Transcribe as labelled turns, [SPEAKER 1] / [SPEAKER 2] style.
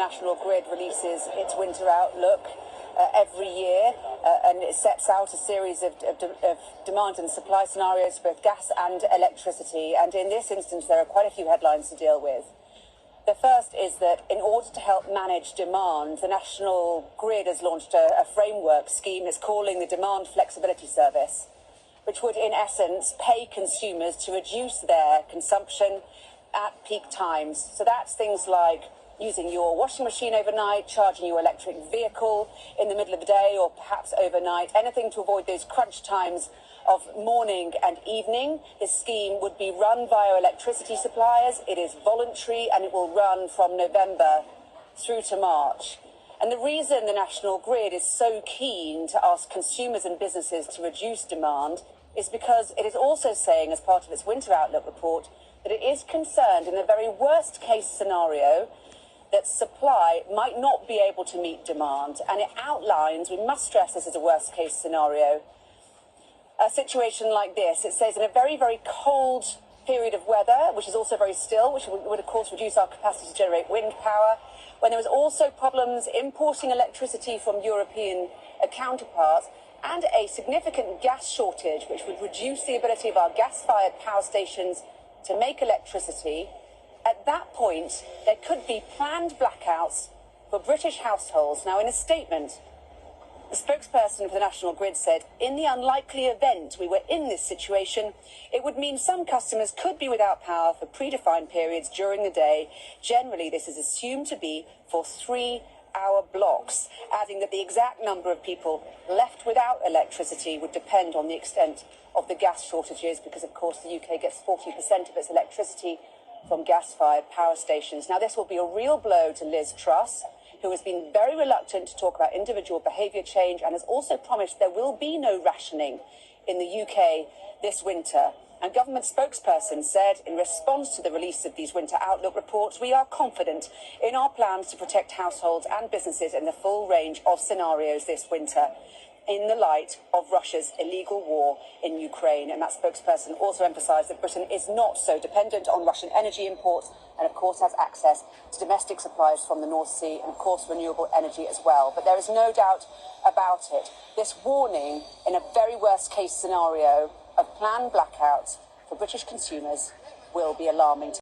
[SPEAKER 1] National Grid releases its winter outlook every year, and it sets out a series of demand and supply scenarios for both gas and electricity. And in this instance, there are quite a few headlines to deal with. The first is that in order to help manage demand, the National Grid has launched a framework scheme it's calling the Demand Flexibility Service, which would in essence pay consumers to reduce their consumption at peak times. So that's things like using your washing machine overnight, charging your electric vehicle in the middle of the day or perhaps overnight, anything to avoid those crunch times of morning and evening. This scheme would be run via electricity suppliers. It is voluntary and it will run from November through to March. And the reason the National Grid is so keen to ask consumers and businesses to reduce demand is because it is also saying, as part of its Winter Outlook report, that it is concerned in the very worst case scenario that supply might not be able to meet demand. And it outlines, we must stress this is a worst case scenario, a situation like this. It says in a very, very cold period of weather, which is also very still, which would of course reduce our capacity to generate wind power, when there was also problems importing electricity from European counterparts, and a significant gas shortage, which would reduce the ability of our gas-fired power stations to make electricity. At that point, there could be planned blackouts for British households. Now, in a statement, the spokesperson for the National Grid said, in the unlikely event we were in this situation, it would mean some customers could be without power for predefined periods during the day. Generally, this is assumed to be for 3-hour blocks, adding that the exact number of people left without electricity would depend on the extent of the gas shortages, because, of course, the UK gets 40% of its electricity from gas-fired power stations. Now, this will be a real blow to Liz Truss, who has been very reluctant to talk about individual behaviour change and has also promised there will be no rationing in the UK this winter. And government spokesperson said, in response to the release of these winter outlook reports, we are confident in our plans to protect households and businesses in the full range of scenarios this winter, in the light of Russia's illegal war in Ukraine. And that spokesperson also emphasised that Britain is not so dependent on Russian energy imports and, of course, has access to domestic supplies from the North Sea and, of course, renewable energy as well. But there is no doubt about it. This warning, in a very worst-case scenario of planned blackouts for British consumers, will be alarming.